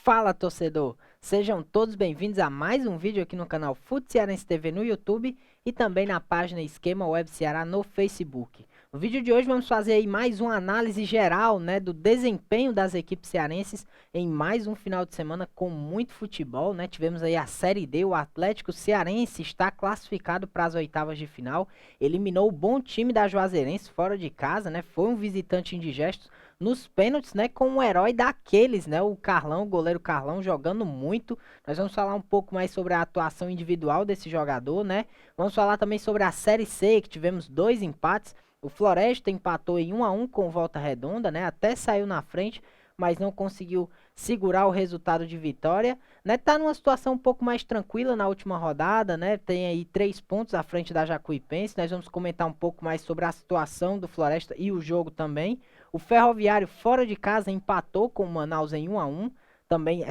Fala, torcedor! Sejam todos bem-vindos a mais um vídeo aqui no canal Fute Cearense TV no YouTube e também na página Esquema Web Ceará no Facebook. No vídeo de hoje vamos fazer aí mais uma análise geral, né, do desempenho das equipes cearenses em mais um final de semana com muito futebol, né? Tivemos aí a Série D, o Atlético Cearense está classificado para as oitavas de final, eliminou o bom time da Juazeirense fora de casa, né? Foi um visitante indigesto nos pênaltis, né, com um herói daqueles, né, o Carlão, o goleiro Carlão jogando muito. Nós vamos falar um pouco mais sobre a atuação individual desse jogador, né? Vamos falar também sobre a Série C, que tivemos dois empates. O Floresta empatou em 1-1 com o Volta Redonda, né? Até saiu na frente, mas não conseguiu segurar o resultado de vitória, né? Tá numa situação um pouco mais tranquila na última rodada, né? Tem aí 3 pontos à frente da Jacuipense. Nós vamos comentar um pouco mais sobre a situação do Floresta e o jogo também. O Ferroviário fora de casa empatou com o Manaus em 1-1. Também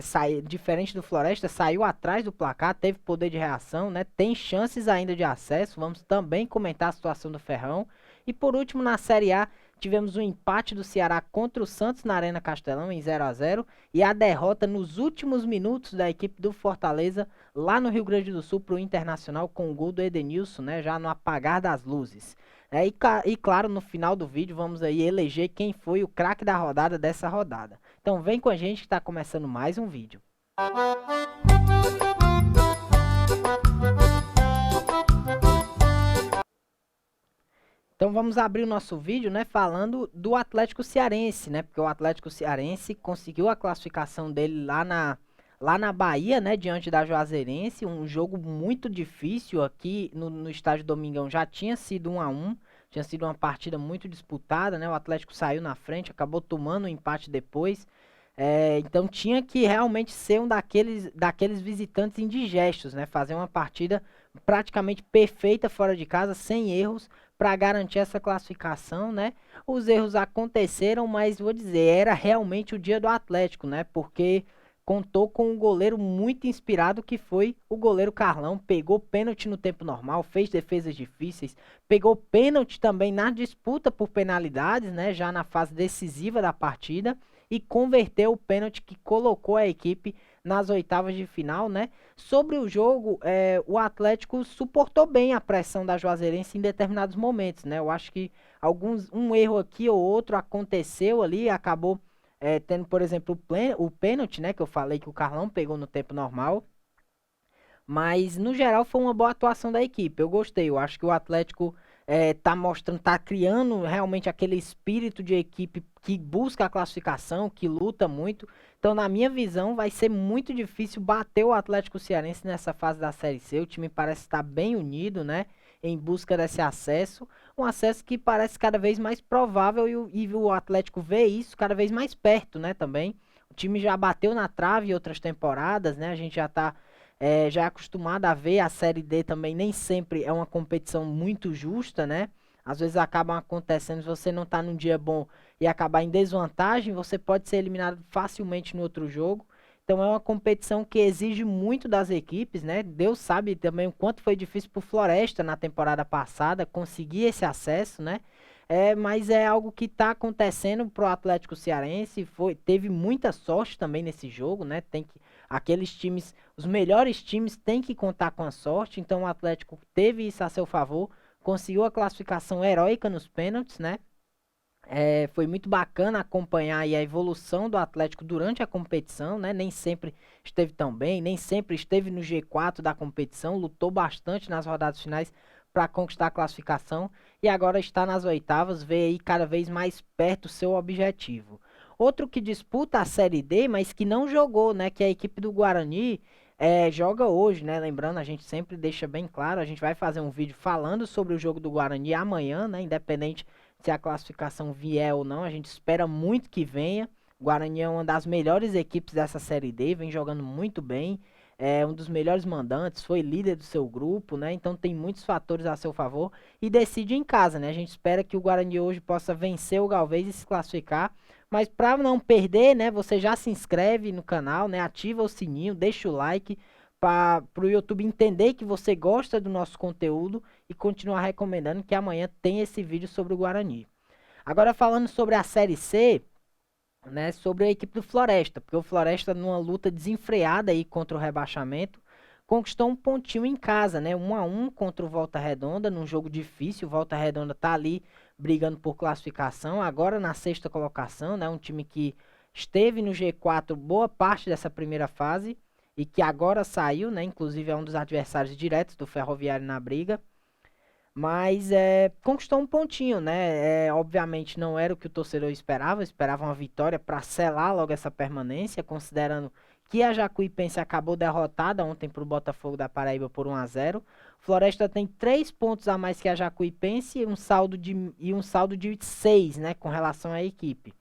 diferente do Floresta, saiu atrás do placar, teve poder de reação, né? Tem chances ainda de acesso. Vamos também comentar a situação do Ferrão. E por último, na Série A, tivemos um empate do Ceará contra o Santos na Arena Castelão em 0-0 e a derrota nos últimos minutos da equipe do Fortaleza lá no Rio Grande do Sul para o Internacional com o gol do Edenilson, né? Já no apagar das luzes. E claro, no final do vídeo vamos aí eleger quem foi o craque da rodada dessa rodada. Então vem com a gente que está começando mais um vídeo. Então vamos abrir o nosso vídeo, né, falando do Atlético Cearense, né? Porque o Atlético Cearense conseguiu a classificação dele lá na Bahia, né, diante da Juazeirense, um jogo muito difícil aqui no estádio Domingão, já tinha sido 1-1, tinha sido uma partida muito disputada, né, o Atlético saiu na frente, acabou tomando o empate depois, então tinha que realmente ser um daqueles visitantes indigestos, né, fazer uma partida praticamente perfeita fora de casa, sem erros, para garantir essa classificação, né. Os erros aconteceram, mas vou dizer, era realmente o dia do Atlético, né, porque contou com um goleiro muito inspirado que foi o goleiro Carlão, pegou pênalti no tempo normal, fez defesas difíceis, pegou pênalti também na disputa por penalidades, né, já na fase decisiva da partida e converteu o pênalti que colocou a equipe nas oitavas de final, né? Sobre o jogo, o Atlético suportou bem a pressão da Juazeirense em determinados momentos, né? Eu acho que um erro aqui ou outro aconteceu ali, acabou tendo, por exemplo, o pênalti, né, que eu falei que o Carlão pegou no tempo normal. Mas, no geral, foi uma boa atuação da equipe. Eu gostei. Eu acho que o Atlético tá mostrando, tá criando realmente aquele espírito de equipe que busca a classificação, que luta muito. Então, na minha visão, vai ser muito difícil bater o Atlético Cearense nessa fase da Série C. O time parece estar bem unido, né? Em busca desse acesso. Um acesso que parece cada vez mais provável e o Atlético vê isso cada vez mais perto, né? Também. O time já bateu na trave em outras temporadas, né? A gente já é acostumado a ver a Série D também, nem sempre é uma competição muito justa, né? Às vezes acabam acontecendo, se você não tá num dia bom e acabar em desvantagem, você pode ser eliminado facilmente no outro jogo. Então é uma competição que exige muito das equipes, né? Deus sabe também o quanto foi difícil pro Floresta na temporada passada conseguir esse acesso, né? Mas é algo que está acontecendo pro Atlético Cearense, teve muita sorte também nesse jogo, né? Aqueles times, os melhores times têm que contar com a sorte, então o Atlético teve isso a seu favor, conseguiu a classificação heróica nos pênaltis, né? Foi muito bacana acompanhar aí a evolução do Atlético durante a competição, né? Nem sempre esteve tão bem, nem sempre esteve no G4 da competição, lutou bastante nas rodadas finais para conquistar a classificação e agora está nas oitavas, vê aí cada vez mais perto o seu objetivo. Outro que disputa a Série D, mas que não jogou, né? Que é a equipe do Guarani, joga hoje, né? Lembrando, a gente sempre deixa bem claro, a gente vai fazer um vídeo falando sobre o jogo do Guarani amanhã, né? Independente se a classificação vier ou não, a gente espera muito que venha. O Guarani é uma das melhores equipes dessa Série D, vem jogando muito bem, é um dos melhores mandantes, foi líder do seu grupo, né? Então tem muitos fatores a seu favor e decide em casa, né? A gente espera que o Guarani hoje possa vencer o Galvez e se classificar. Mas para não perder, né, você já se inscreve no canal, né, ativa o sininho, deixa o like para o YouTube entender que você gosta do nosso conteúdo e continuar recomendando que amanhã tem esse vídeo sobre o Guarani. Agora falando sobre a Série C, né, sobre a equipe do Floresta, porque o Floresta, numa luta desenfreada aí contra o rebaixamento, conquistou um pontinho em casa, né, 1-1 contra o Volta Redonda, num jogo difícil. O Volta Redonda tá ali brigando por classificação, agora na sexta colocação, né, um time que esteve no G4 boa parte dessa primeira fase e que agora saiu, né, inclusive é um dos adversários diretos do Ferroviário na briga. Mas conquistou um pontinho, né? Obviamente não era o que o torcedor esperava, esperava uma vitória para selar logo essa permanência, considerando que a Jacuipense acabou derrotada ontem para o Botafogo da Paraíba por 1-0. Floresta tem 3 pontos a mais que a Jacuipense e um saldo de 6, né, com relação à equipe.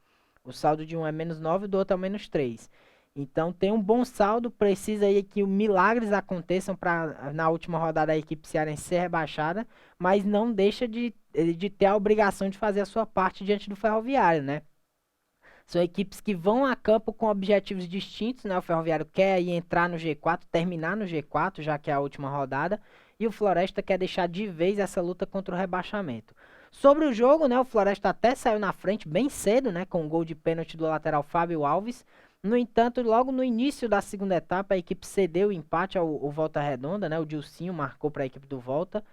O saldo de um é -9 e do outro é -3. Então tem um bom saldo, precisa aí que milagres aconteçam para na última rodada a equipe cearense ser rebaixada, mas não deixa de ter a obrigação de fazer a sua parte diante do Ferroviário, né? São equipes que vão a campo com objetivos distintos, né? O Ferroviário quer aí entrar no G4, terminar no G4, já que é a última rodada, e o Floresta quer deixar de vez essa luta contra o rebaixamento. Sobre o jogo, né? O Floresta até saiu na frente bem cedo, né? Com um gol de pênalti do lateral Fábio Alves. No entanto, logo no início da segunda etapa, a equipe cedeu o empate ao Volta Redonda, né? O Dilcinho marcou para a equipe do Volta.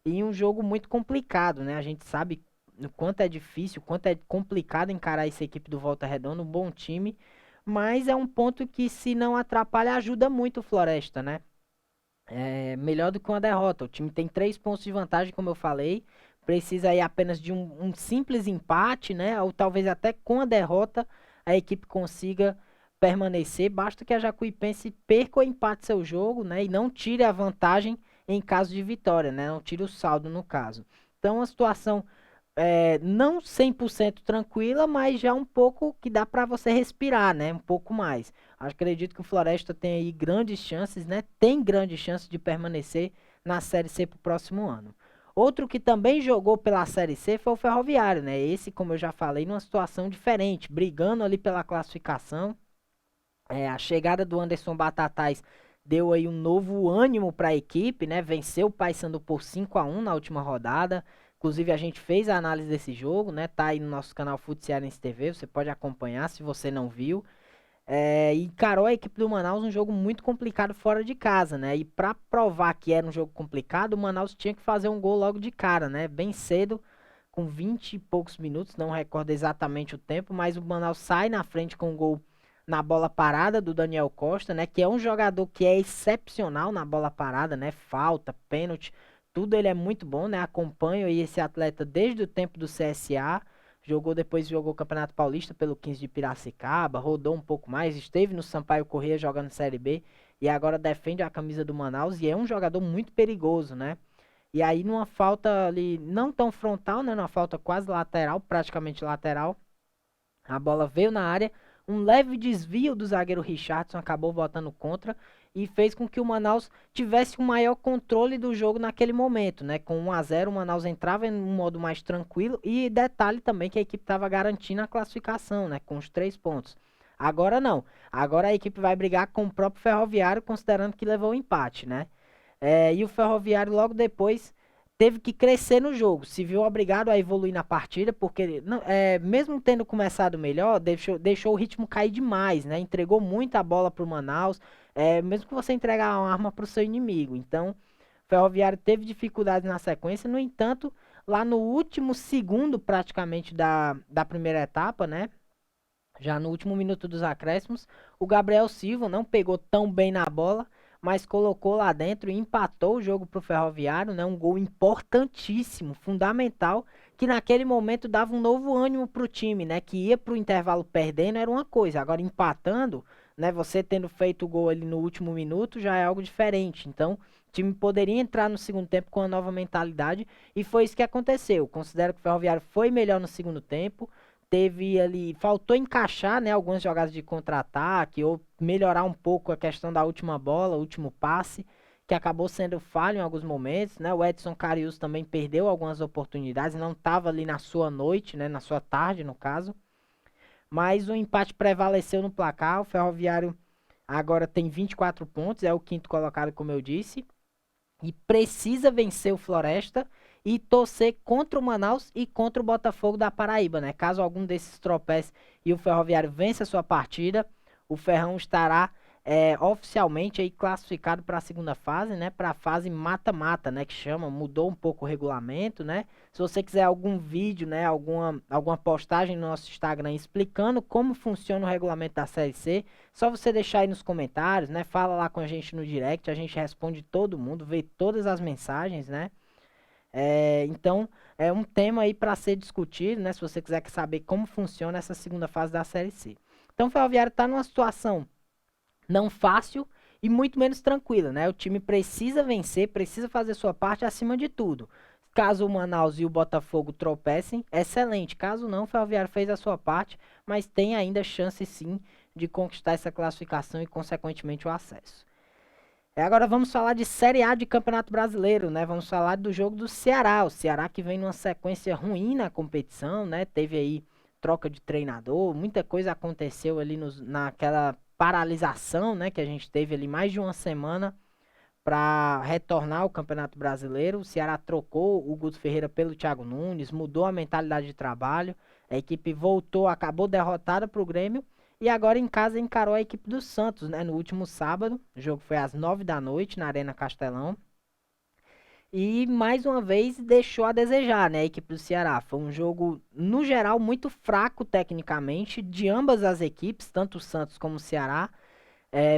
E um jogo muito complicado, né? A gente sabe o quanto é difícil, o quanto é complicado encarar essa equipe do Volta Redonda, um bom time. Mas é um ponto que, se não atrapalha, ajuda muito o Floresta, né? É melhor do que uma derrota. O time tem 3 pontos de vantagem, como eu falei. Precisa aí apenas de um simples empate, né? Ou talvez até com a derrota a equipe consiga permanecer. Basta que a Jacuipense perca ou empate seu jogo, né? E não tire a vantagem em caso de vitória, né? Não tire o saldo no caso. Então, a situação não 100% tranquila, mas já um pouco que dá para você respirar, né? Um pouco mais. Acredito que o Floresta tem aí grandes chances, né? Tem grandes chances de permanecer na Série C para o próximo ano. Outro que também jogou pela Série C foi o Ferroviário, né? Esse, como eu já falei, numa situação diferente, brigando ali pela classificação. A chegada do Anderson Batatais deu aí um novo ânimo para a equipe, né? Venceu o Paysandu por 5-1 na última rodada. Inclusive a gente fez a análise desse jogo, né? Tá aí no nosso canal Fute Cearense TV, você pode acompanhar se você não viu. E encarou a equipe do Manaus um jogo muito complicado fora de casa, né? E para provar que era um jogo complicado, o Manaus tinha que fazer um gol logo de cara, né? Bem cedo, com 20 e poucos minutos, não recordo exatamente o tempo, mas o Manaus sai na frente com um gol na bola parada do Daniel Costa, né? Que é um jogador que é excepcional na bola parada, né? Falta, pênalti, tudo ele é muito bom, né? Acompanho aí esse atleta desde o tempo do CSA. Jogou o Campeonato Paulista pelo 15 de Piracicaba, rodou um pouco mais, esteve no Sampaio Corrêa jogando Série B e agora defende a camisa do Manaus e é um jogador muito perigoso, né? E aí numa falta ali, não tão frontal, né? Numa falta quase lateral, praticamente lateral, a bola veio na área, um leve desvio do zagueiro Richardson acabou botando contra e fez com que o Manaus tivesse um maior controle do jogo naquele momento, né? Com 1-0, o Manaus entrava em um modo mais tranquilo e detalhe também que a equipe estava garantindo a classificação, né? Com os 3 pontos. Agora não. Agora a equipe vai brigar com o próprio Ferroviário, considerando que levou o empate, né? E o Ferroviário logo depois teve que crescer no jogo, se viu obrigado a evoluir na partida, porque mesmo tendo começado melhor, deixou o ritmo cair demais, né? Entregou muita bola pro Manaus, mesmo que você entregar uma arma pro seu inimigo. Então, o Ferroviário teve dificuldades na sequência, no entanto, lá no último segundo praticamente da primeira etapa, né? Já no último minuto dos acréscimos, o Gabriel Silva não pegou tão bem na bola, mas colocou lá dentro e empatou o jogo para o Ferroviário, né? Um gol importantíssimo, fundamental, que naquele momento dava um novo ânimo para o time, né? Que ia para o intervalo perdendo era uma coisa, agora empatando, né? Você tendo feito o gol ali no último minuto já é algo diferente. Então, o time poderia entrar no segundo tempo com uma nova mentalidade e foi isso que aconteceu. Considero que o Ferroviário foi melhor no segundo tempo, teve ali, faltou encaixar, né, algumas jogadas de contra-ataque ou melhorar um pouco a questão da última bola, o último passe, que acabou sendo falho em alguns momentos, né? O Edson Carius também perdeu algumas oportunidades, não estava ali na sua noite, né, na sua tarde, no caso. Mas o empate prevaleceu no placar. O Ferroviário agora tem 24 pontos, é o quinto colocado, como eu disse, e precisa vencer o Floresta e torcer contra o Manaus e contra o Botafogo da Paraíba, né? Caso algum desses tropece e o Ferroviário vença a sua partida, o Ferrão estará oficialmente aí classificado para a segunda fase, né? Para a fase mata-mata, né? Que chama, mudou um pouco o regulamento, né? Se você quiser algum vídeo, né? Alguma postagem no nosso Instagram explicando como funciona o regulamento da Série C, só você deixar aí nos comentários, né? Fala lá com a gente no direct, a gente responde todo mundo, vê todas as mensagens, né? Então, é um tema aí para ser discutido, né? Se você quiser saber como funciona essa segunda fase da Série C. Então, o Ferroviário está numa situação não fácil e muito menos tranquila, né? O time precisa vencer, precisa fazer sua parte acima de tudo. Caso o Manaus e o Botafogo tropecem, excelente. Caso não, o Ferroviário fez a sua parte, mas tem ainda chance sim de conquistar essa classificação e, consequentemente, o acesso. Agora vamos falar de Série A de Campeonato Brasileiro, né? Vamos falar do jogo do Ceará. O Ceará que vem numa sequência ruim na competição, né? Teve aí troca de treinador, muita coisa aconteceu ali naquela paralisação, né? Que a gente teve ali mais de uma semana para retornar ao Campeonato Brasileiro. O Ceará trocou o Guto Ferreira pelo Thiago Nunes, mudou a mentalidade de trabalho. A equipe voltou, acabou derrotada para o Grêmio. E agora em casa encarou a equipe do Santos, né? No último sábado, o jogo foi às 9 da noite na Arena Castelão. E mais uma vez deixou a desejar, né? A equipe do Ceará. Foi um jogo, no geral, muito fraco tecnicamente, de ambas as equipes, tanto o Santos como o Ceará.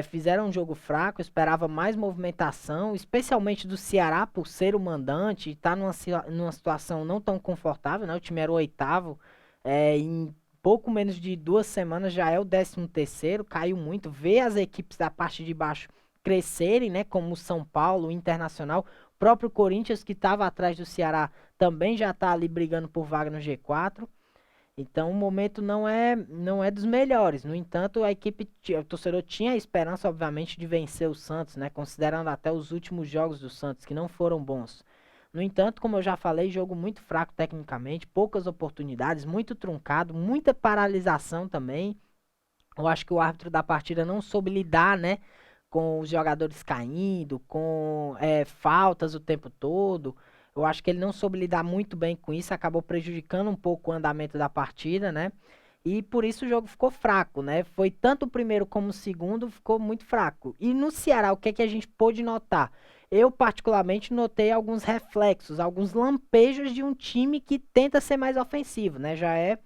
Fizeram um jogo fraco, esperava mais movimentação, especialmente do Ceará, por ser o mandante e estar numa situação não tão confortável, né? O time era o oitavo, em pouco menos de 2 semanas já é o 13º, caiu muito. Ver as equipes da parte de baixo crescerem, né? Como o São Paulo, o Internacional, o próprio Corinthians, que estava atrás do Ceará, também já está ali brigando por vaga no G4. Então o momento não é dos melhores. No entanto, o torcedor tinha a esperança, obviamente, de vencer o Santos, né? Considerando até os últimos jogos do Santos, que não foram bons. No entanto, como eu já falei, jogo muito fraco tecnicamente, poucas oportunidades, muito truncado, muita paralisação também. Eu acho que o árbitro da partida não soube lidar, né? Com os jogadores caindo, com faltas o tempo todo. Eu acho que ele não soube lidar muito bem com isso, acabou prejudicando um pouco o andamento da partida, né? E por isso o jogo ficou fraco, né? Foi tanto o primeiro como o segundo, ficou muito fraco. E no Ceará, o que é que a gente pôde notar? Eu, particularmente, notei alguns reflexos, alguns lampejos de um time que tenta ser mais ofensivo, né? Já é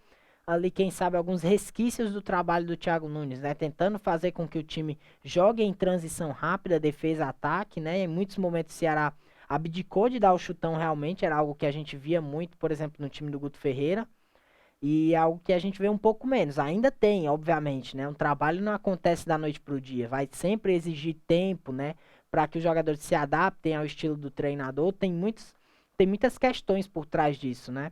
ali, quem sabe, alguns resquícios do trabalho do Thiago Nunes, né? Tentando fazer com que o time jogue em transição rápida, defesa-ataque, né? Em muitos momentos o Ceará abdicou de dar o chutão realmente, era algo que a gente via muito, por exemplo, no time do Guto Ferreira, e é algo que a gente vê um pouco menos. Ainda tem, obviamente, né? Um trabalho não acontece da noite pro dia, vai sempre exigir tempo, né? Para que os jogadores se adaptem ao estilo do treinador. Tem muitas questões por trás disso, né?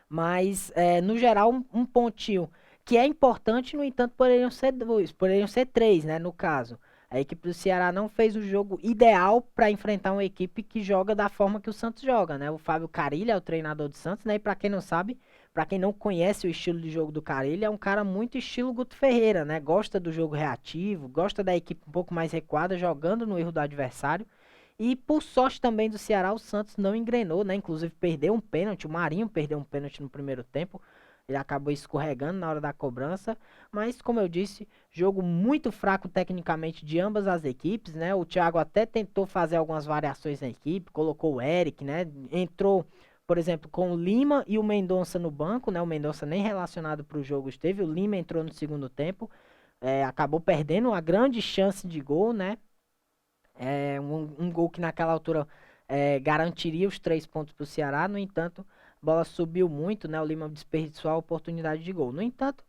Mas, no geral, um pontinho que é importante, no entanto, poderiam ser dois, poderiam ser três, né? No caso, a equipe do Ceará não fez o jogo ideal para enfrentar uma equipe que joga da forma que o Santos joga, né? O Fábio Carille é o treinador do Santos, né? E para quem não sabe, para quem não conhece o estilo de jogo do Carille, é um cara muito estilo Guto Ferreira, né? Gosta do jogo reativo, gosta da equipe um pouco mais recuada, jogando no erro do adversário. E por sorte também do Ceará, o Santos não engrenou, né? Inclusive perdeu um pênalti, o Marinho perdeu um pênalti no primeiro tempo. Ele acabou escorregando na hora da cobrança. Mas, como eu disse, jogo muito fraco tecnicamente de ambas as equipes, né? O Thiago até tentou fazer algumas variações na equipe, colocou o Eric, né? Entrou, por exemplo, com o Lima e o Mendonça no banco, né? O Mendonça nem relacionado para o jogo esteve. O Lima entrou no segundo tempo. Acabou perdendo uma grande chance de gol, né? Um gol que naquela altura garantiria os 3 pontos para o Ceará. No entanto, a bola subiu muito, né? O Lima desperdiçou a oportunidade de gol. No entanto,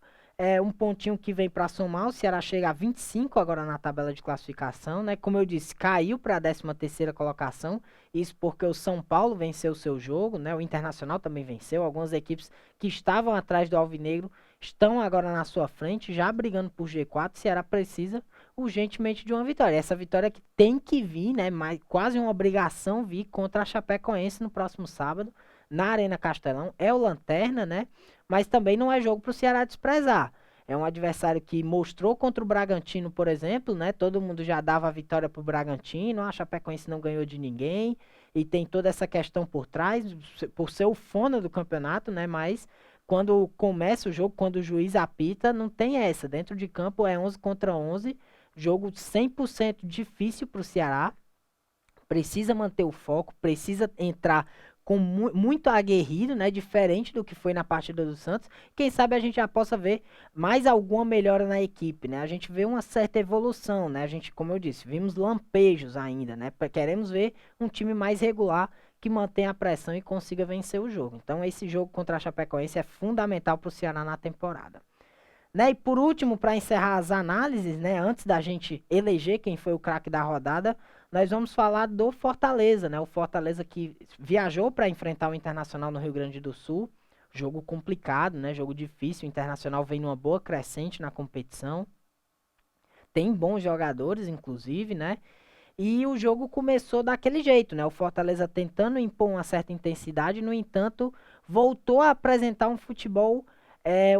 um pontinho que vem para somar. O Ceará chega a 25 agora na tabela de classificação, né? Como eu disse, caiu para a 13ª colocação. Isso porque o São Paulo venceu o seu jogo, né? O Internacional também venceu. Algumas equipes que estavam atrás do Alvinegro estão agora na sua frente, já brigando por G4. O Ceará precisa urgentemente de uma vitória. Essa vitória que tem que vir, né? Mas quase uma obrigação vir contra a Chapecoense no próximo sábado, na Arena Castelão. É o lanterna, né? Mas também não é jogo para o Ceará desprezar. É um adversário que mostrou contra o Bragantino, por exemplo, né? Todo mundo já dava a vitória pro Bragantino, a Chapecoense não ganhou de ninguém. e tem toda essa questão por trás, por ser o fono do campeonato, né? Mas quando começa o jogo, quando o juiz apita, não tem essa. Dentro de campo é 11 contra 11, jogo 100% difícil para o Ceará. Precisa manter o foco, precisa entrar com muito aguerrido, né? Diferente do que foi na partida do Santos. Quem sabe a gente já possa ver mais alguma melhora na equipe, né? A gente vê uma certa evolução, né? A gente, como eu disse, vimos lampejos ainda, né? Queremos ver um time mais regular que mantenha a pressão e consiga vencer o jogo. Então, esse jogo contra a Chapecoense é fundamental para o Ceará na temporada. Né? E por último, para encerrar as análises, né, antes da gente eleger quem foi o craque da rodada, nós vamos falar do Fortaleza, né? O Fortaleza que viajou para enfrentar o Internacional no Rio Grande do Sul. Jogo complicado, né? Jogo difícil. O Internacional vem numa boa crescente na competição. Tem bons jogadores, inclusive, né? E o jogo começou daquele jeito, né? O Fortaleza tentando impor uma certa intensidade, no entanto, voltou a apresentar um futebol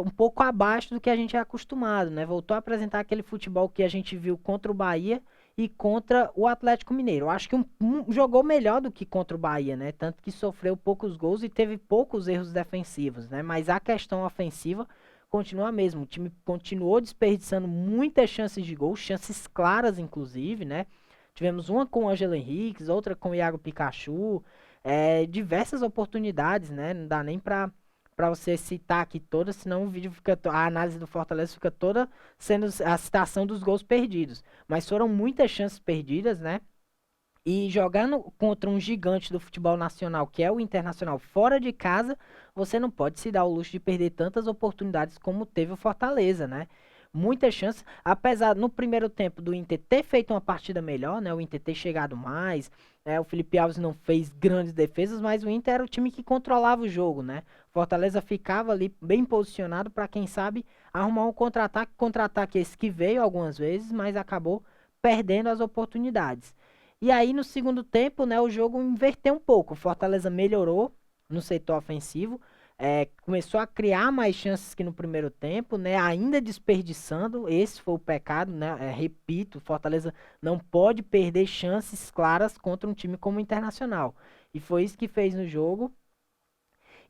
um pouco abaixo do que a gente é acostumado, né? Voltou a apresentar aquele futebol que a gente viu contra o Bahia e contra o Atlético Mineiro. Eu acho que jogou melhor do que contra o Bahia, né? Tanto que sofreu poucos gols e teve poucos erros defensivos, né? Mas a questão ofensiva continua a mesma. O time continuou desperdiçando muitas chances de gol, chances claras, inclusive, né? Tivemos uma com o Ângelo Henriques, outra com o Iago Pikachu, diversas oportunidades, né? Não dá nem pra você citar aqui todas, senão o vídeo fica, a análise do Fortaleza fica toda sendo a citação dos gols perdidos. Mas foram muitas chances perdidas, né? E jogando contra um gigante do futebol nacional, que é o Internacional, fora de casa, você não pode se dar o luxo de perder tantas oportunidades como teve o Fortaleza, né? Muitas chances, apesar no primeiro tempo do Inter ter feito uma partida melhor, né? O Inter ter chegado mais, o Felipe Alves não fez grandes defesas, mas o Inter era o time que controlava o jogo, né? Fortaleza ficava ali bem posicionado para quem sabe arrumar um contra-ataque esse que veio algumas vezes, mas acabou perdendo as oportunidades. E aí no segundo tempo, né, o jogo inverteu um pouco. O Fortaleza melhorou no setor ofensivo, começou a criar mais chances que no primeiro tempo, né, ainda desperdiçando. Esse foi o pecado, né? Repito, o Fortaleza não pode perder chances claras contra um time como o Internacional. E foi isso que fez no jogo.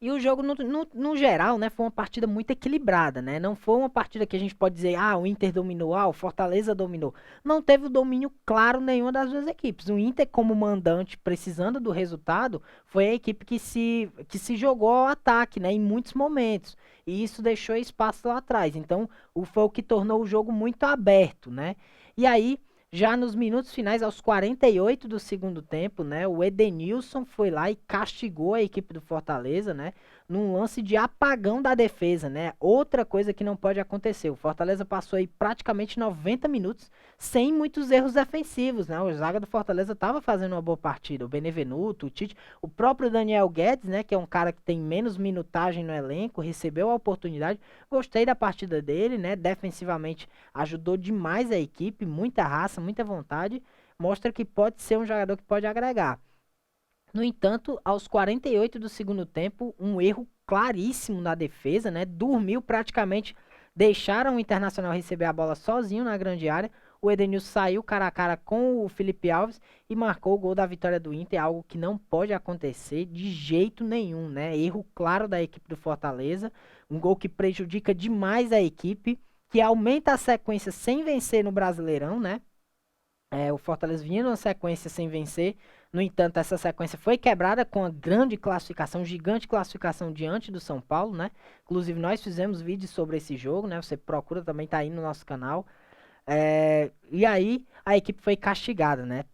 E o jogo, no geral, né, foi uma partida muito equilibrada, né? Não foi uma partida que a gente pode dizer, o Inter dominou, o Fortaleza dominou. Não teve o domínio claro nenhuma das duas equipes. O Inter, como mandante, precisando do resultado, foi a equipe que se jogou ao ataque, né, em muitos momentos. E isso deixou espaço lá atrás. Então, foi o que tornou o jogo muito aberto, né? E aí, já nos minutos finais, aos 48 do segundo tempo, né, o Edenilson foi lá e castigou a equipe do Fortaleza, né, num lance de apagão da defesa, né? Outra coisa que não pode acontecer. O Fortaleza passou aí praticamente 90 minutos sem muitos erros defensivos, né? O zaga do Fortaleza estava fazendo uma boa partida. O Benevenuto, o Tite, o próprio Daniel Guedes, né, que é um cara que tem menos minutagem no elenco, recebeu a oportunidade. Gostei da partida dele, né? Defensivamente ajudou demais a equipe, muita raça, muita vontade, mostra que pode ser um jogador que pode agregar. No entanto, aos 48 do segundo tempo, um erro claríssimo na defesa, né? Dormiu praticamente, deixaram o Internacional receber a bola sozinho na grande área. O Edenilson saiu cara a cara com o Felipe Alves e marcou o gol da vitória do Inter, algo que não pode acontecer de jeito nenhum, né? Erro claro da equipe do Fortaleza, um gol que prejudica demais a equipe, que aumenta a sequência sem vencer no Brasileirão, né? O Fortaleza vinha numa sequência sem vencer. No entanto, essa sequência foi quebrada com uma grande classificação, gigante classificação diante do São Paulo, né? Inclusive, nós fizemos vídeos sobre esse jogo, né? Você procura também, tá aí no nosso canal. E aí, a equipe foi castigada, né?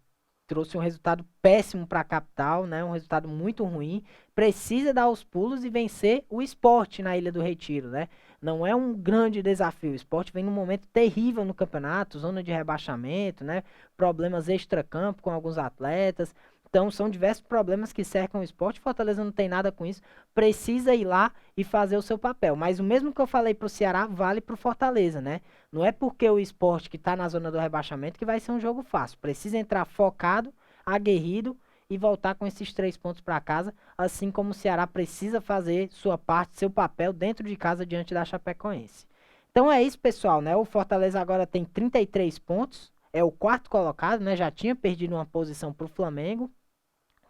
Trouxe um resultado péssimo para a capital, né? Um resultado muito ruim. Precisa dar os pulos e vencer o Sport na Ilha do Retiro, né? Não é um grande desafio. O Sport vem num momento terrível no campeonato, zona de rebaixamento, né? Problemas extracampo com alguns atletas. Então são diversos problemas que cercam o Sport. Fortaleza não tem nada com isso. Precisa ir lá e fazer o seu papel. Mas o mesmo que eu falei para o Ceará vale para o Fortaleza, né? Não é porque o Sport que está na zona do rebaixamento que vai ser um jogo fácil. Precisa entrar focado, aguerrido e voltar com esses 3 pontos para casa, assim como o Ceará precisa fazer sua parte, seu papel dentro de casa diante da Chapecoense. Então é isso, pessoal, né? O Fortaleza agora tem 33 pontos, é o quarto colocado, né? Já tinha perdido uma posição para o Flamengo.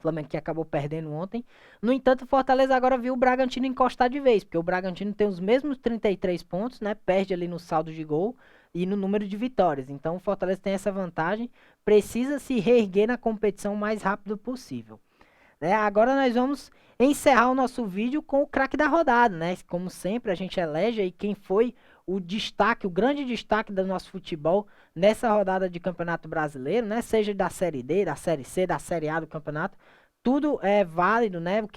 Flamengo que acabou perdendo ontem. No entanto, o Fortaleza agora viu o Bragantino encostar de vez, porque o Bragantino tem os mesmos 33 pontos, né? Perde ali no saldo de gol e no número de vitórias. Então o Fortaleza tem essa vantagem, precisa se reerguer na competição o mais rápido possível. Né? Agora nós vamos encerrar o nosso vídeo com o craque da rodada, né? Como sempre, a gente elege aí quem foi o destaque, o grande destaque do nosso futebol nessa rodada de Campeonato Brasileiro, né? Seja da Série D, da Série C, da Série A do campeonato, tudo é válido, né? O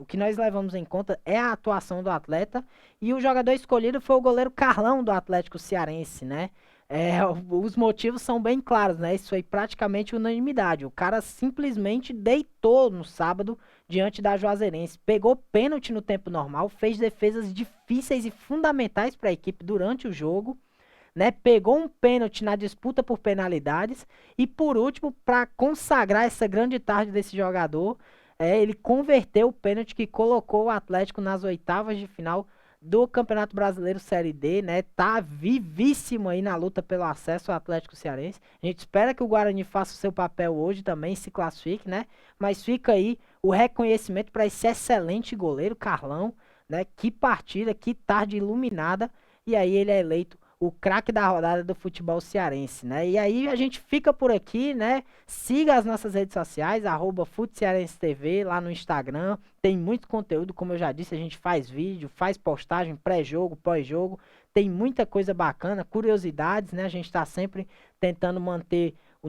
que nós levamos em conta é a atuação do atleta e o jogador escolhido foi o goleiro Carlão do Atlético Cearense, né? Os motivos são bem claros, né? Isso foi praticamente unanimidade. O cara simplesmente deitou no sábado diante da Juazeirense. Pegou pênalti no tempo normal, fez defesas difíceis e fundamentais para a equipe durante o jogo, né? Pegou um pênalti na disputa por penalidades e, por último, para consagrar essa grande tarde desse jogador, ele converteu o pênalti que colocou o Atlético nas oitavas de final do Campeonato Brasileiro Série D, né? Tá vivíssimo aí na luta pelo acesso ao Atlético Cearense. A gente espera que o Guarani faça o seu papel hoje também, se classifique, né? Mas fica aí o reconhecimento para esse excelente goleiro, Carlão, né? Que partida, que tarde iluminada. E aí ele é eleito o craque da rodada do futebol cearense, né? E aí a gente fica por aqui, né? Siga as nossas redes sociais, @FutCearenseTV lá no Instagram. Tem muito conteúdo, como eu já disse, a gente faz vídeo, faz postagem, pré-jogo, pós-jogo. Tem muita coisa bacana, curiosidades, né? A gente está sempre tentando manter a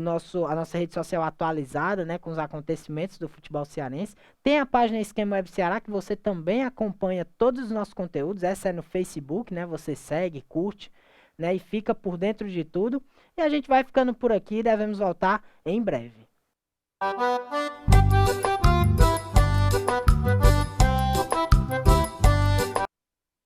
nossa rede social atualizada, né, com os acontecimentos do futebol cearense. Tem a página Esquema Web Ceará, que você também acompanha todos os nossos conteúdos. Essa é no Facebook, né? Você segue, curte, né, e fica por dentro de tudo. E a gente vai ficando por aqui, devemos voltar em breve.